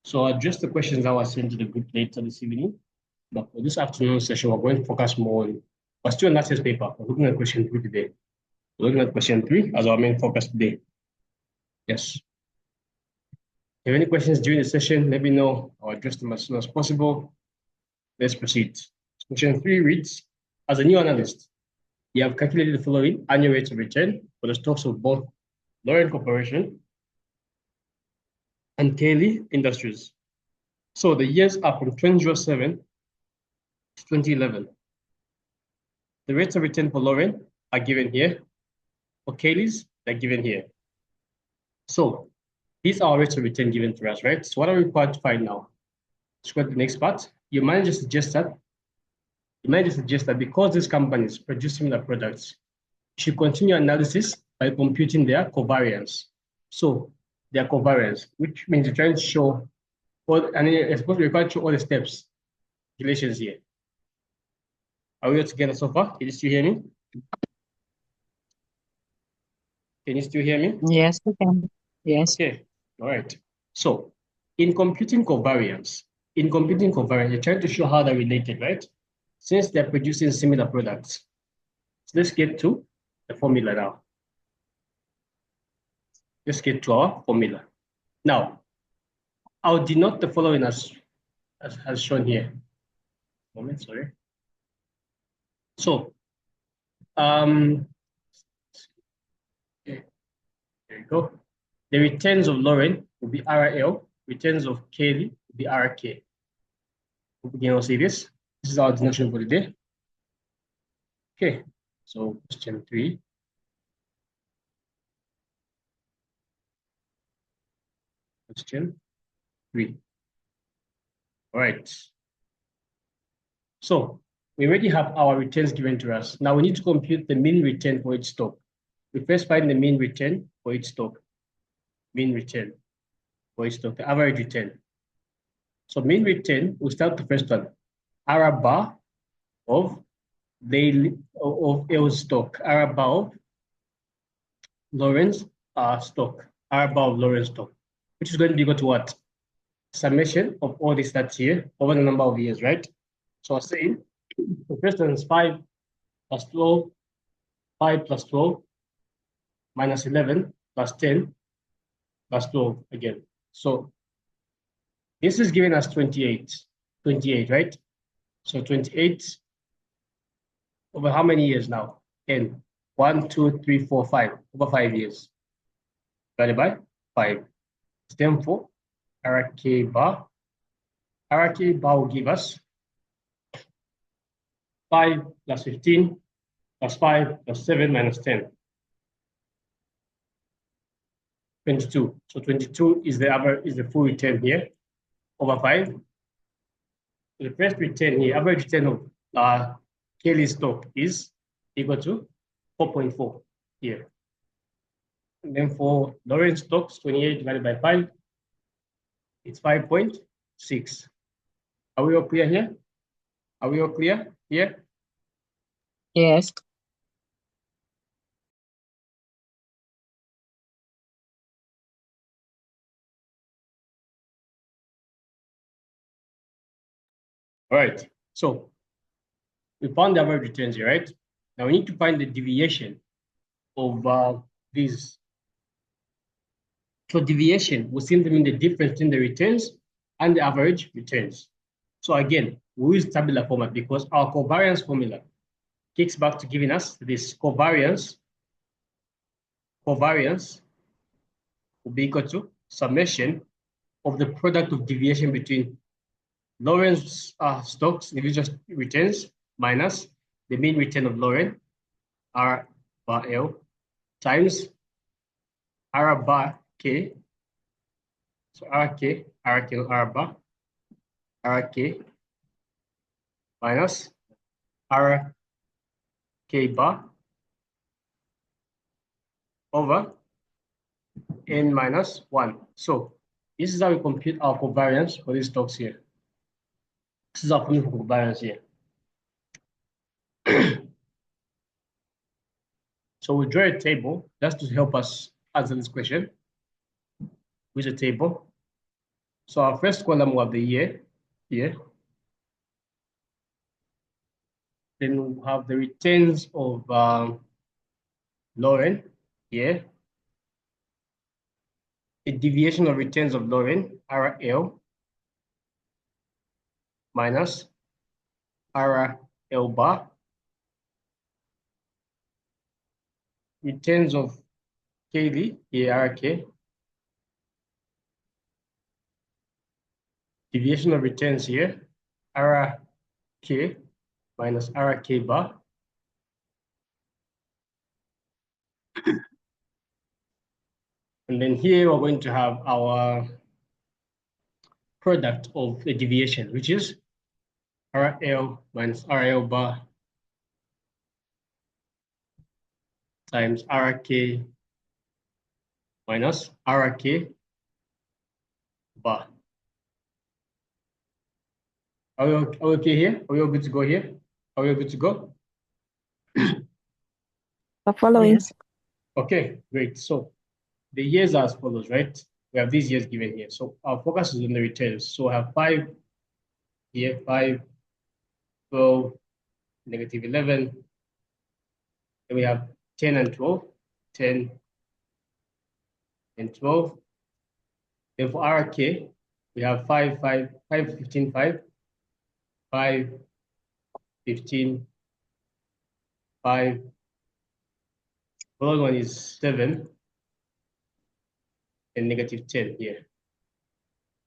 So I'll address the questions that were sent to the group later this evening. But for this afternoon session, we're going to focus more on, we're still on that test paper. We're looking at question 3 today. We're looking at question 3 as our main focus today. Yes. If you have any questions during the session, let me know. I'll address them as soon as possible. Let's proceed. Question 3 reads, as a new analyst, you have calculated the following annual rates of return for the stocks of both Lauren Corporation and Cayley Industries. So the years are from 2007 to 2011. The rates of return for Lauren are given here. For Cayley's, they're given here. So these are rates of return given to us, right? So what are we required to find now? Let's go to the next part. Your manager suggests that because these companies produce similar products, you should continue analysis by computing their covariance. So their covariance, which means you're trying to show, and it's supposed to be required to show all the steps, relations here. Are we all together so far? Can you still hear me? Can you still hear me? Yes, we can. Yes. Okay. All right. So in computing covariance, you're trying to show how they're related, right? Since they're producing similar products. So let's get to the formula now. Let's get to our formula. Now, I'll denote the following as shown here. Moment, sorry. So, okay, there you go. The returns of Lauren will be RL, returns of Cayley will be RK. We'll begin to see this. This is our denotation for the day. Okay, so question 3. Question 3. All right. So we already have our returns given to us. Now we need to compute the mean return for each stock. We first find the mean return for each stock. Mean return for each stock, the average return. So mean return, we'll start the first one. R bar of L's stock, R bar of Lauren's stock, R bar of Lauren's stock, which is going to be equal to what? Summation of all these stats here over the number of years, right? So I'll say the first one is 5 plus 12, 5 plus 12, minus 11 plus 10 plus 12 again. So this is giving us 28, right? So 28 over how many years now? 10. 1, 2, 3, 4, 5. Over 5 years. Divided by 5. Then for RK bar. RK bar will give us 5 plus 15 plus 5 plus 7 minus 10. 22. So 22 is the full return here over 5. The first return here, average return of Cayley's stock is equal to 4.4 here. And then for Lauren's stocks, 28 divided by 5, it's 5.6. Are we all clear here? Are we all clear here? Yes. All right, so we found the average returns here, right? Now we need to find the deviation of these. So deviation will simply mean the difference between the returns and the average returns. So again, we use tabular format because our covariance formula kicks back to giving us this covariance will be equal to summation of the product of deviation between Lauren's stocks, individual returns, minus the mean return of Lauren, R bar L, times R bar K. So RK R bar, RK minus RK bar over N minus 1. So this is how we compute our covariance for these stocks here. This is our formula for covariance here. So we draw a table just to help us answer this question. With a table. So our first column will have the year here. Then we'll have the returns of Lauren here. The deviation of returns of Lauren, RL minus RL bar. Returns of Kaylee, ARK. Deviation of returns here, RK minus RK bar. And then here we're going to have our product of the deviation, which is RL minus RL bar times RK minus RK bar. Are we okay here? Are we all good to go here? Are we all good to go? Following. Yes. Okay, great. So the years are as follows, right? We have these years given here. So our focus is on the returns. So I have 5 here, 5, 12, negative 11. Then we have 10 and 12, 10 and 12. Then for RK, we have 5, 5, 5, 15, 5, 5, 15, 5. The other one is 7 and negative 10 here.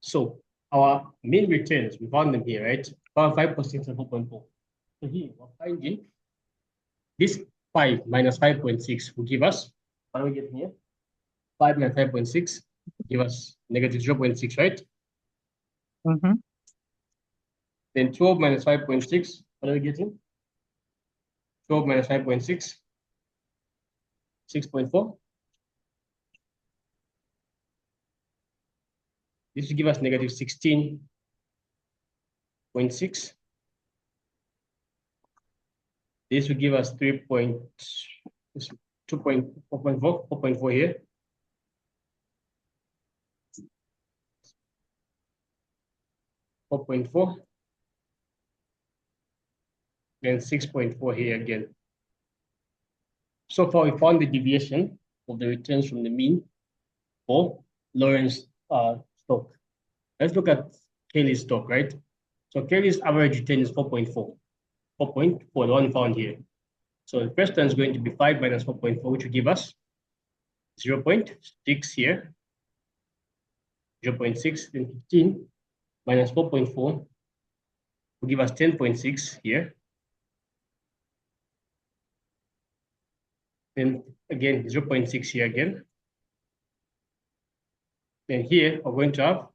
So our mean returns, we found them here, right? 5% and 4.4. So here we're finding this 5 minus 5.6 will give us, what do we get here? 5 minus 5.6 give us negative 0.6, right? Mm-hmm. Then 12 minus 5.6, what are we getting? 12 minus 5.6, 6.4. This will give us negative 16.6. This will give us 4.4 here. .4, then 6.4 here again. So far, we found the deviation of the returns from the mean for Lauren's stock. Let's look at Kaylee's stock, right? So Kaylee's average return is 4.4. 4.4, the one found here. So the first one is going to be 5 minus 4.4, which will give us 0.6 here. 0.6, then 15 minus 4.4 will give us 10.6 here. Then again, 0.6 here again. Then here, we're going to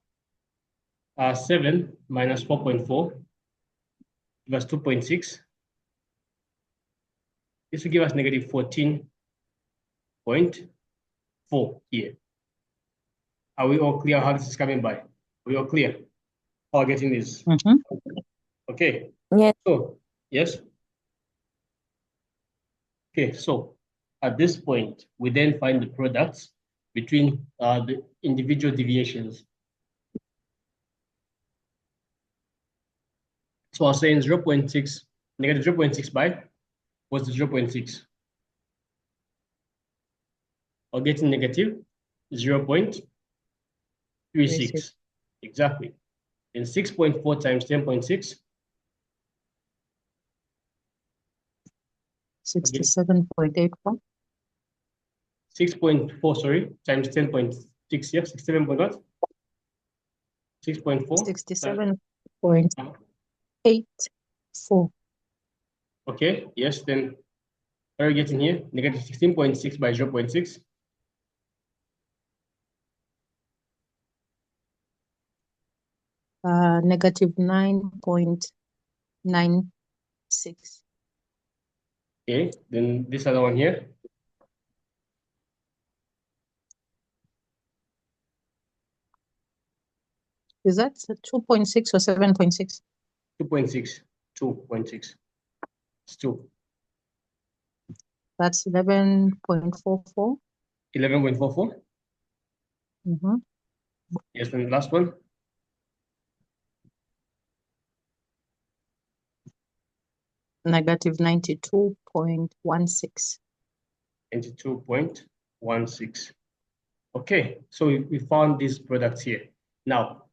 have 7 minus 4.4, give us 2.6. This will give us negative 14.4 here. Are we all clear how this is coming by? Are we all clear how we're getting this? Mm-hmm. Okay. Yes. So, yes. Okay, so at this point, we then find the products between the individual deviations. So I was saying 0.6, negative 0.6 by, what's the 0.6? Or getting negative 0.36. Exactly. And 6.4 times 10.6. 67.84. 6.4, sorry, times 10.6, yeah, 67 point what? 6.4? 67.84. Okay, yes, then what are we getting here? Negative 16.6 by 0.6. Negative 9.96. Okay, then this other one here. Is that 2.6 or 7.6? 2.6. 2.6. It's 2. That's 11.44. 11.44. Mm-hmm. Yes, then the last one. negative 92.16. 92.16. Okay, so we found these products here. Now,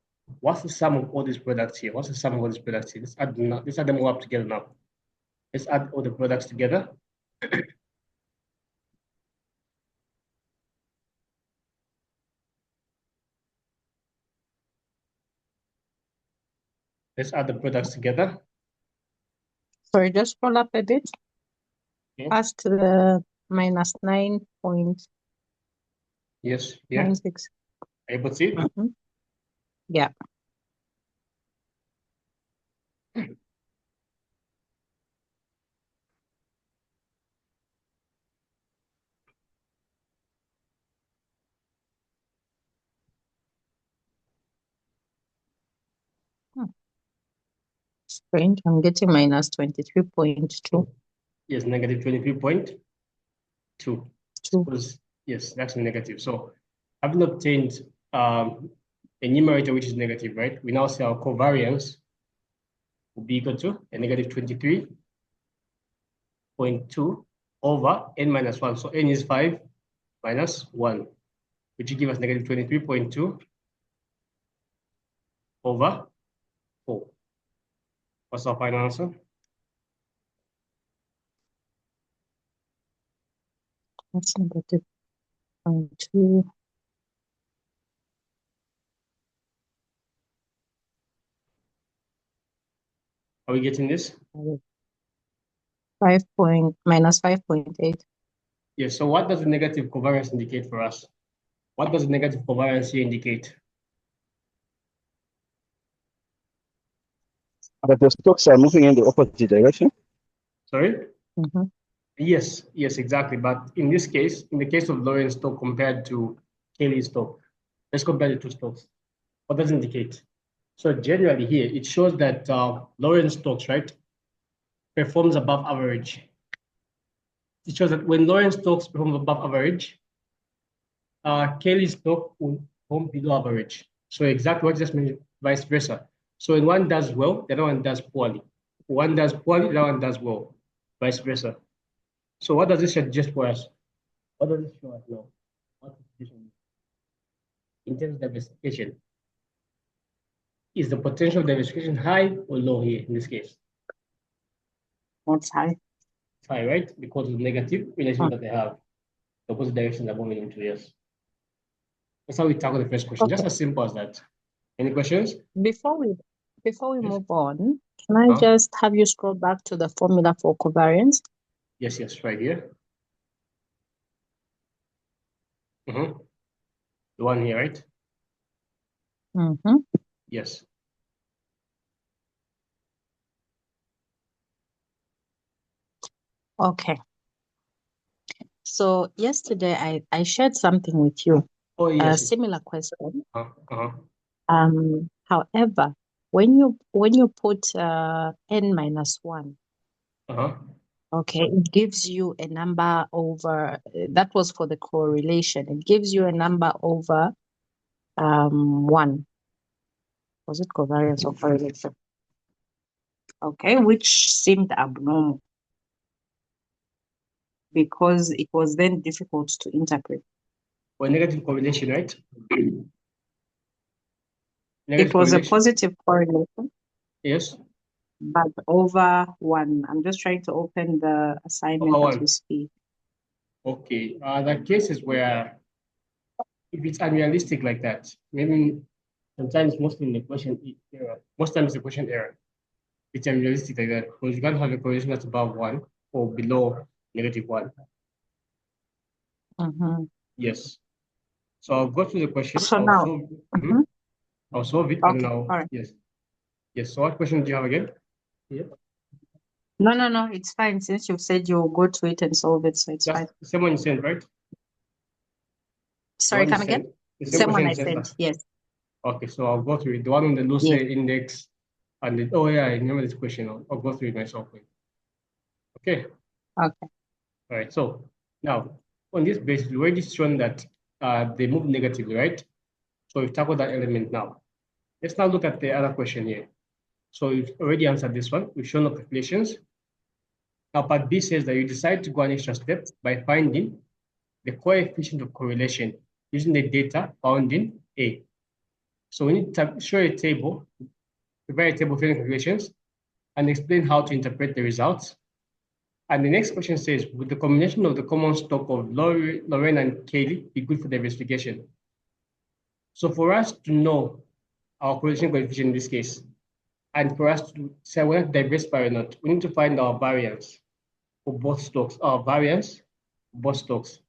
what's the sum of all these products here? What's the sum of all these products here? Let's add them all up together now. Let's add all the products together. Let's add the products together. Sorry, just scroll up a bit. Okay. Past the minus 9.96. Yes, yeah. Are you able to see it? Yeah. Strange, I'm getting minus 23.2. Yes, negative 23.2. Because, yes, that's negative. So having obtained a numerator which is negative, right? We now say our covariance will be equal to a negative 23.2 over n minus 1. So n is 5 minus 1, which will give us negative 23.2 over 4. What's our final answer? That's negative 0.2. Are we getting this? Minus 5.8. Yes, so what does the negative covariance indicate for us? What does the negative covariance here indicate? But the stocks are moving in the opposite direction. Sorry? Yes, exactly. But in this case, in the case of Lawrence stock compared to Kelly's stock, let's compare the two stocks. What does it indicate? So generally here, it shows that Lawrence stocks, right, performs above average. It shows that when Lawrence stocks perform above average, Kelly's stock will perform below average. So exactly what I just mentioned, vice versa. So when one does well, the other one does poorly. One does poorly, the other one does well, vice versa. So what does this suggest for us? What does it show us now? What is in terms of diversification? Is the potential diversification high or low here in this case? That's high. It's high, right? Because of the negative relation that they have. The opposite directions are moving into, yes. That's how we tackle the first question. Just as simple as that. Any questions? Before we Yes. move on, can I just have you scroll back to the formula for covariance? Yes, right here. The one here, right? Yes. Okay. So yesterday I shared something with you. Oh, yes. A similar question. However, when you put n minus 1, okay, it gives you a number over, that was for the correlation. It gives you a number over 1. Was it covariance or correlation? Okay, which seemed abnormal because it was then difficult to interpret. Or negative correlation, right? It was a positive correlation. Yes. But over 1. I'm just trying to open the assignment as we speak. Okay. There are cases where if it's unrealistic like that, maybe sometimes mostly in the question error. Most times the question error. It's unrealistic like that because you can't have a correlation that's above 1 or below negative 1. Yes. So I'll go through the question. So I'll now, solve, I'll solve it and now. All right. Yes. So what question do you have again? Yeah. No, it's fine. Since you've said you'll go to it and solve it, so it's fine. The same one you sent, right? Sorry, come again? The same one I sent, yes. Okay, so I'll go through it. The one on the Luce index and the, I remember this question. I'll go through it myself. Okay. Okay. All right. So now on this basis, we've already shown that they move negatively, right? So we've tackled that element now. Let's now look at the other question here. So we've already answered this one. We've shown the calculations. Now, part B says that you decide to go an extra step by finding the coefficient of correlation using the data found in A. So we need to show a table, prepare a table of failing calculations, and explain how to interpret the results. And the next question says, would the combination of the common stock of Lorraine and Kaylee be good for the investigation? So for us to know our correlation coefficient in this case, and for us to say whether to diversify or not, we need to find our variance for both stocks, our variance for both stocks.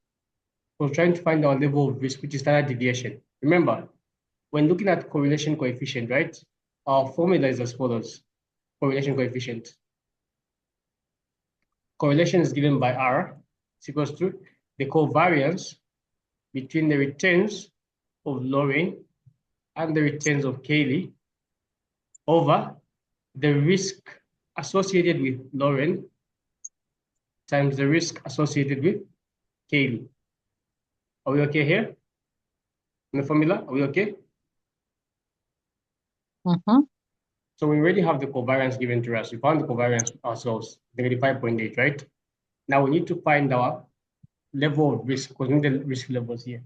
We're trying to find our level of risk, which is standard deviation. Remember, when looking at correlation coefficient, right, our formula is as follows. Correlation coefficient. Correlation is given by R. It's equals to the covariance between the returns of Lorraine and the returns of Kaylee over the risk associated with Lorraine times the risk associated with Kaylee. Are we okay here? In the formula, are we okay? So we already have the covariance given to us. We found the covariance ourselves, -5.8, right? Now we need to find our level of risk, because we need the risk levels here.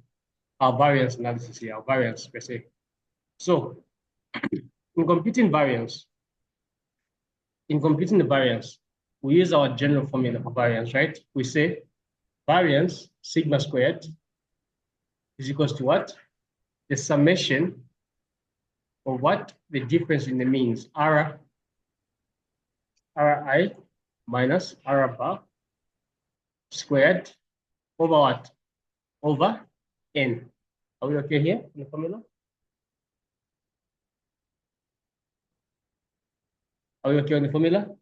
Our variance analysis here, our variance per se. So in computing the variance, we use our general formula for variance, right? We say variance sigma squared is equals to what? The summation of what? The difference in the means, Ri minus R bar squared over what? Over N. Are we okay here in the formula? Are we okay on the formula?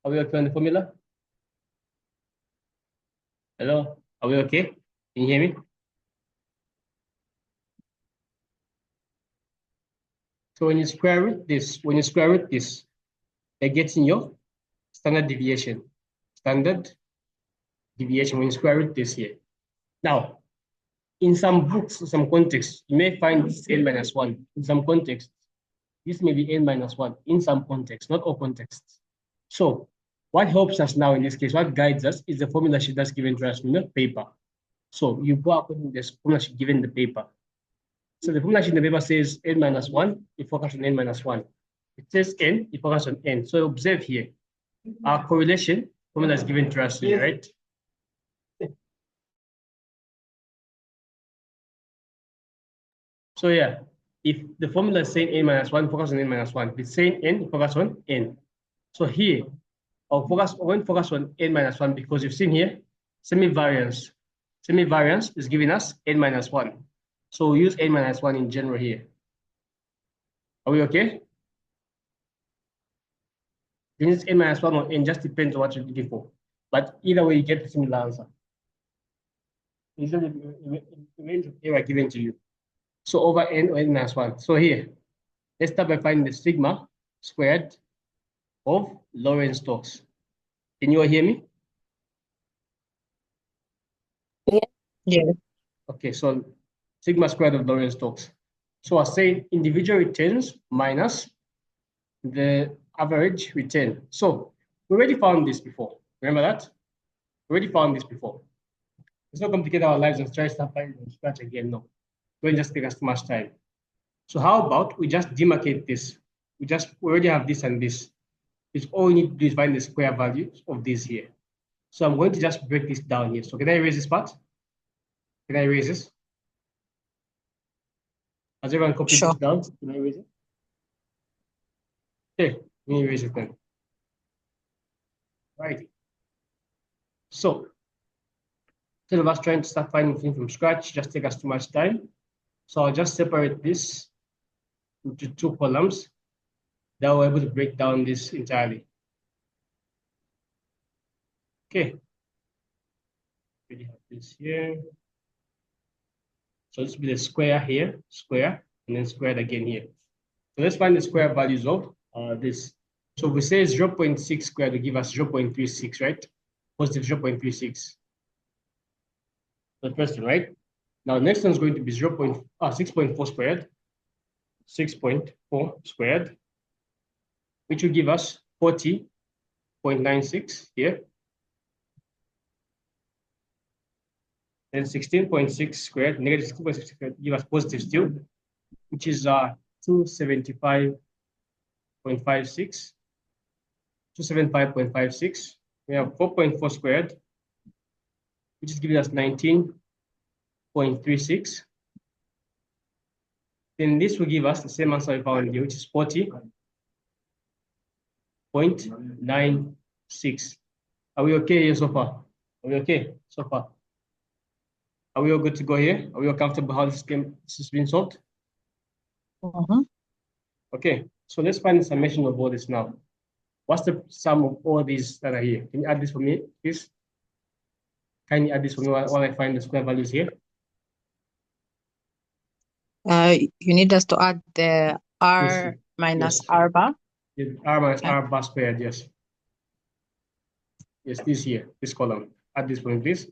Are we okay on the formula? Hello? Are we okay? Can you hear me? So when you square root this, you're getting your standard deviation. Standard deviation when you square root this here. Now, in some books, in some contexts, you may find this N minus 1. In some contexts, this may be N minus 1. In some contexts, not all contexts. So what helps us now in this case, what guides us is the formula sheet that's given to us in the paper. So you go according to this formula sheet given in the paper. So the formula sheet in the paper says N minus 1, you focus on N minus 1. It says N, you focus on N. So observe here, our correlation formula is given to us here, right? So yeah, if the formula is saying N minus 1, focus on N minus 1. If it's saying N, focus on N. So here, I won't focus on N minus 1 because you've seen here, semi-variance. Semi-variance is giving us N minus 1. So we use N minus 1 in general here. Are we okay? Then it's N minus 1 or N, just depends on what you're looking for. But either way, you get the similar answer. It's the range of error given to you. So over N or N minus 1. So here, let's start by finding the sigma squared of Lorraine stocks. Can you all hear me? Yeah. Okay, so sigma squared of Lorraine stocks. So I say individual returns minus the average return. So we already found this before. Remember that? We already found this before. Let's not complicate our lives and try to start finding from scratch again. No, it won't just take us too much time. So how about we just demarcate this? We already have this and this. It's all we need to do is find the square values of this here. So I'm going to just break this down here. So can I erase this part? Can I erase this? Has everyone copied this down? Can I erase it? Okay, let me erase it then. Right. So instead of us trying to start finding things from scratch, just take us too much time. So I'll just separate this into 2 columns. That we're able to break down this entirely. Okay. We have this here. So this will be the square here, square, and then squared again here. So let's find the square values of this. So if we say 0.6 squared will give us 0.36, right? Positive 0.36. The first one, right? Now, the next one is going to be 6.4 squared. 6.4 squared, which will give us 40.96 here. Then 16.6 squared, negative 16.6 squared, give us positive still, which is 275.56. 275.56. We have 4.4 squared, which is giving us 19.36. Then this will give us the same answer we found here, which is 40.96. Are we okay here so far? Are we okay so far? Are we all good to go here? Are we all comfortable how this has been solved? Okay, so let's find the summation of all this now. What's the sum of all these that are here? Can you add this for me, please? Can you add this for me while I find the square values here? You need us to add the R minus R bar. R minus R bar squared, yes. Yes, this here, this column. Add this for me, please.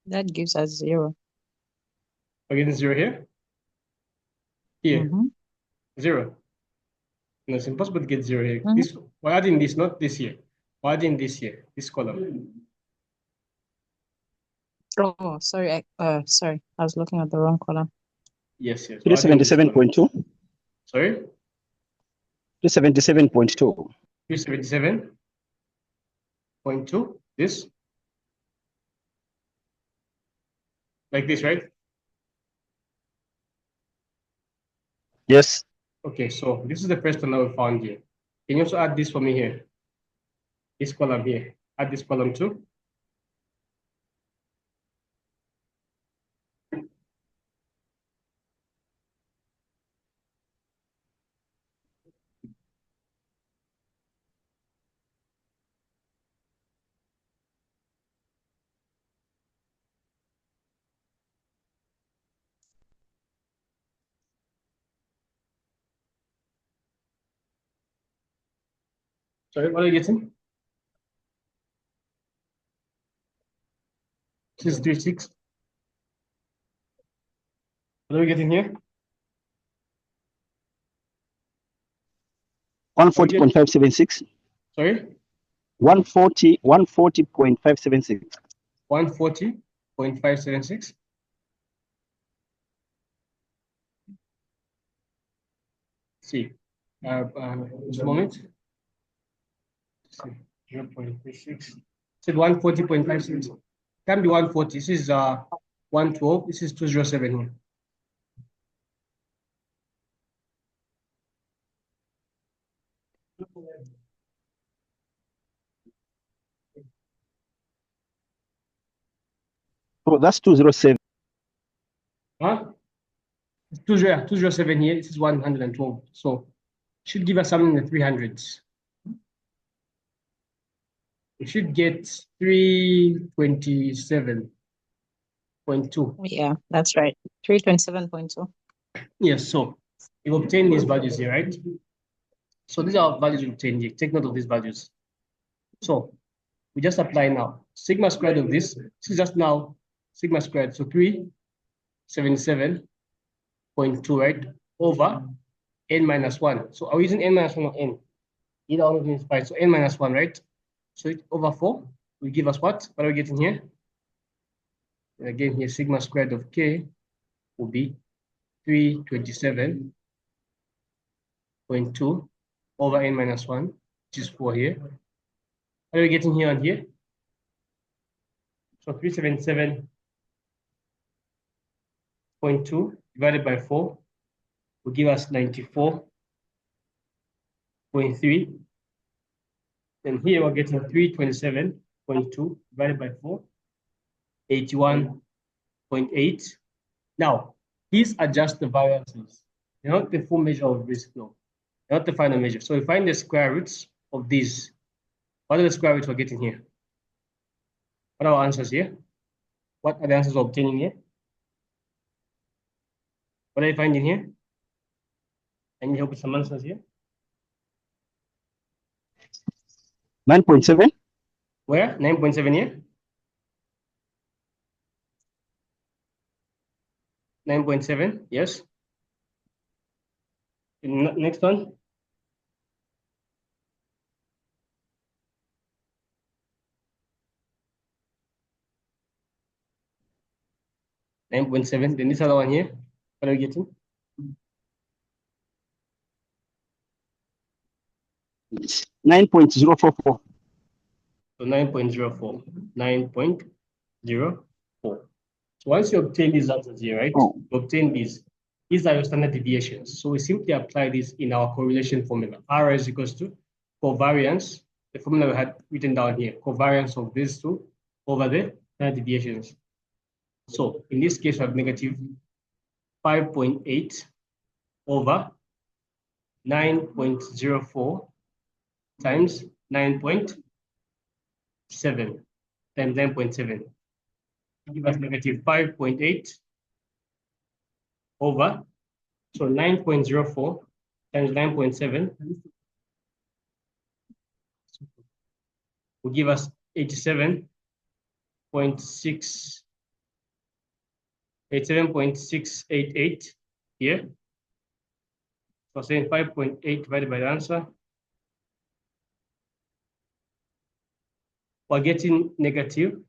That gives us 0. We're getting 0 here? Here, 0. No, it's impossible to get 0 here. This, we're adding this, not this here. We're adding this here, this column. Oh, sorry. Sorry, I was looking at the wrong column. Yes. 377.2. Sorry? 377.2. 377.2. This? Like this, right? Yes. Okay, so this is the first one that we found here. Can you also add this for me here? This column here. Add this column too. Sorry, what are you getting? This is 36. What are we getting here? 140.576. Sorry? 140.576. 140.576. See, just a moment. 0.36. Said 140.56. Can be 140. This is 112. This is 207 here. Oh, that's 207. Huh? 207 here. This is 112. So should give us something in the 300s. We should get 327.2. Yeah, that's right. 327.2. Yes, so you obtain these values here, right? So these are values you obtained here. Take note of these values. So we just apply now. Sigma squared of this is just now sigma squared. So 377.2, right? Over n minus 1. So are we using n minus 1 or n? Either one of them is fine. So n minus 1, right? So over 4 will give us what? What are we getting here? And again, here sigma squared of k will be 327.2 over n minus 1, which is 4 here. What are we getting here and here? So 377.2 divided by 4 will give us 94.3. And here we're getting 327.2 divided by 4, 81.8. Now, these are just the variances. They're not the full measure of risk flow. They're not the final measure. So we find the square roots of these. What are the square roots we're getting here? What are our answers here? What are the answers we're obtaining here? What are you finding here? Can you help with some answers here? 9.7. Where? 9.7 here? 9.7, yes. Next one. 9.7. Then this other one here. What are we getting? 9.044. So 9.04. 9.04. So once you obtain these answers here, right? Oh. You obtain these. These are your standard deviations. So we simply apply this in our correlation formula. R is equals to covariance, the formula we had written down here, covariance of these two over the standard deviations. So in this case, we have negative 5.8 over 9.04 times 9.7 times 9.7. Give us negative 5.8 over, so 9.04 times 9.7 will give us 87.688 here. So saying 5.8 divided by the answer, we're getting negative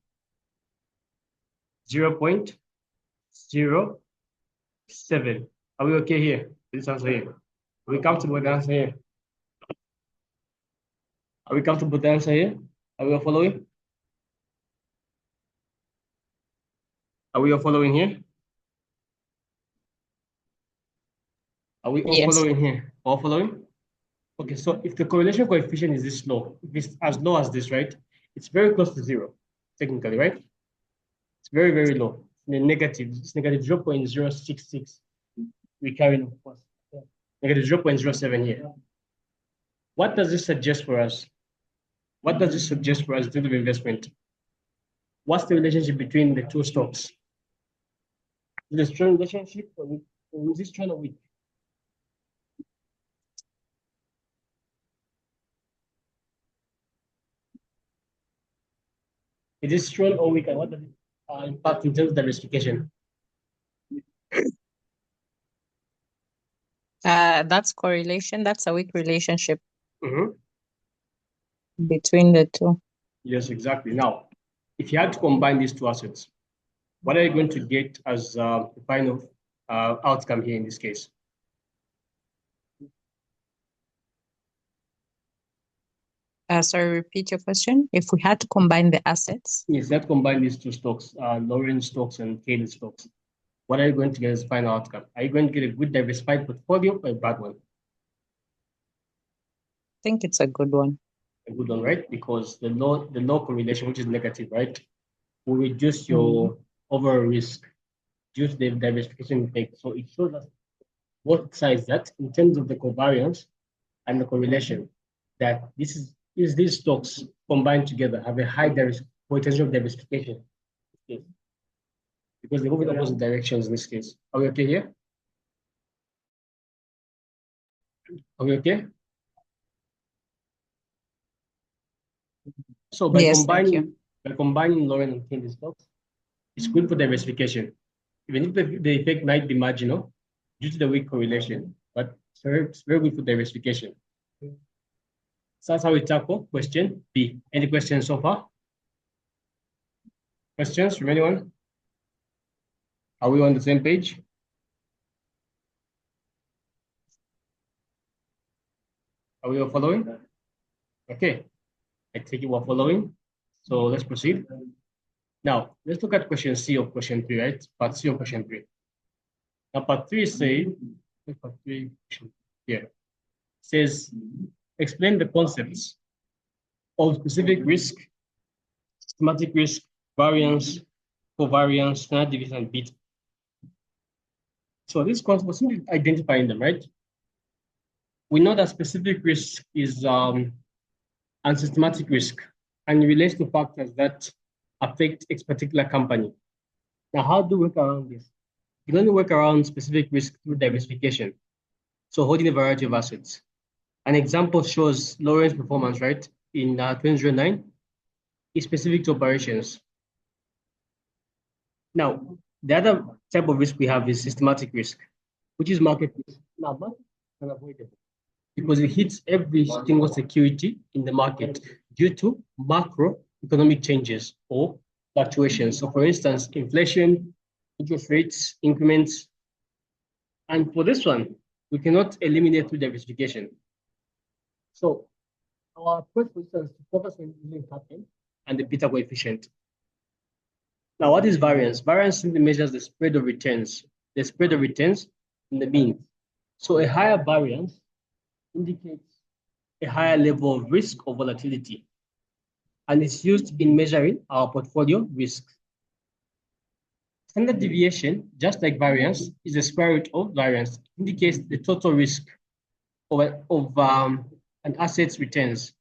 0.07. Are we okay here? This answer here. Are we comfortable with the answer here? Are we comfortable with the answer here? Are we all following? Are we all following here? Are we all following here? All following? Okay, so if the correlation coefficient is this low, if it's as low as this, right? It's very close to zero, technically, right? It's very, very low. Negative, it's negative 0.066. We carry, of course, negative 0.07 here. What does this suggest for us? What does this suggest for us in terms of investment? What's the relationship between the two stocks? Is it a strong relationship or is this strong or weak? Is it strong or weak? And what does it impact in terms of diversification? That's correlation. That's a weak relationship between the two. Yes, exactly. Now, if you had to combine these two assets, what are you going to get as the final outcome here in this case? Sorry, repeat your question. If we had to combine the assets? Yes, let's combine these two stocks, Lauren stocks and Kaylee stocks. What are you going to get as final outcome? Are you going to get a good diversified portfolio or a bad one? I think it's a good one. A good one, right? Because the low correlation, which is negative, right, will reduce your overall risk due to the diversification effect. So it shows us both sides that in terms of the covariance and the correlation, that these stocks combined together have a high potential of diversification. Because they move in opposite directions in this case. Are we okay here? Are we okay? So by combining Lauren and Candy stocks, it's good for diversification. Even if the effect might be marginal due to the weak correlation, but it's very good for diversification. So that's how we tackle question B. Any questions so far? Questions from anyone? Are we on the same page? Are we all following? Okay, I take it we're following. So let's proceed. Now, let's look at question C of question 3, right? Part C of question 3. Now, part 3 says, explain the concepts of specific risk, systematic risk, variance, covariance, standard deviation, and beta. So these concepts, we're identifying them, right? We know that specific risk is and systematic risk, and relates to factors that affect a particular company. Now, how do we work around this? You can only work around specific risk through diversification. So holding a variety of assets. An example shows Lawrence performance, right? In 2009 is specific to operations. Now, the other type of risk we have is systematic risk, which is market risk. Now, market is unavoidable because it hits every single security in the market due to macroeconomic changes or fluctuations. So, for instance, inflation, interest rates, increments. And for this one, we cannot eliminate through diversification. So, our approach, for instance, to focus on using pattern and the beta coefficient. Now, what is variance? Variance simply measures the spread of returns in the mean. So a higher variance indicates a higher level of risk or volatility, and it's used in measuring our portfolio risk. Standard deviation, just like variance, is the square root of variance. It indicates the total risk of an asset's returns.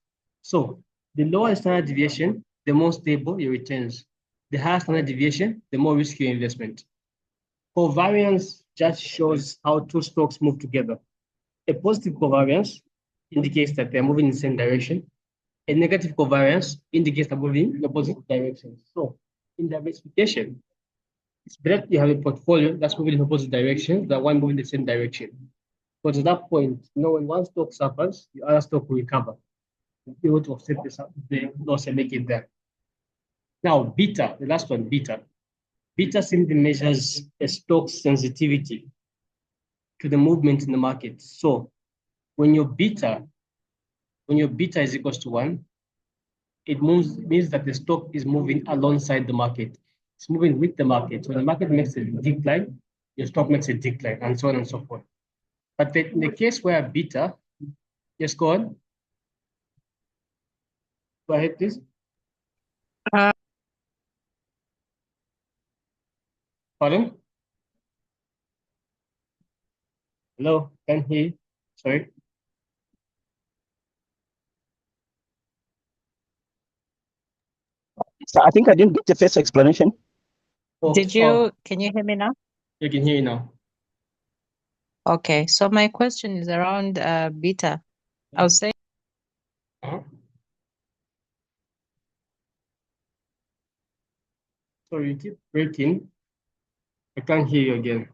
So the lower the standard deviation, the more stable your returns. The higher standard deviation, the more risky your investment. Covariance just shows how two stocks move together. A positive covariance indicates that they're moving in the same direction. A negative covariance indicates they're moving in opposite directions. So in diversification, it's better you have a portfolio that's moving in opposite directions than one moving in the same direction. But at that point, when one stock suffers, the other stock will recover. You'll be able to offset the loss and make it there. Now, beta, the last one, beta. Beta simply measures a stock's sensitivity to the movement in the market. So when your beta is equals to 1, it means that the stock is moving alongside the market. It's moving with the market. So when the market makes a decline, your stock makes a decline, and so on and so forth. But in the case where beta, yes, go on. Go ahead, please. Pardon? Hello, can't hear you. Sorry. So I think I didn't get the first explanation. Can you hear me now? You can hear you now. Okay, so my question is around beta. I was saying. Sorry, you keep breaking. I can't hear you again.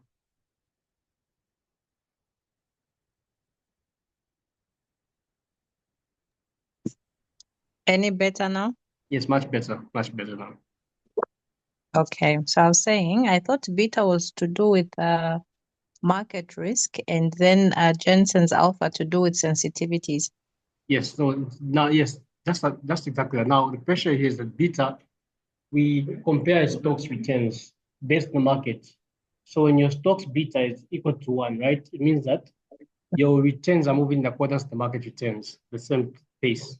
Any better now? Yes, much better now. Okay, so I was saying I thought beta was to do with market risk, and then Jensen's alpha to do with sensitivities. Yes, so now, yes, that's exactly that. Now, the pressure here is that beta, we compare stocks returns based on the market. So when your stock's beta is equal to 1, right, it means that your returns are moving in accordance to the market returns, the same pace.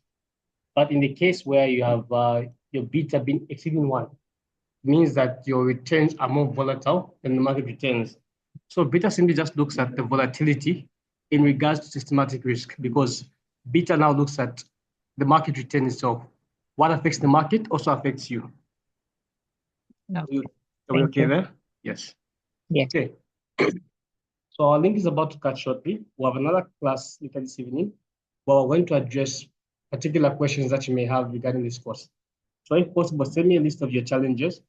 But in the case where you have your beta being exceeding 1, it means that your returns are more volatile than the market returns. So beta simply just looks at the volatility in regards to systematic risk, because beta now looks at the market return itself. What affects the market also affects you. Okay. Are we okay there? Yes. Yeah. Okay. So our link is about to cut shortly. We'll have another class later this evening where we're going to address particular questions that you may have regarding this course. So if possible, send me a list of your challenges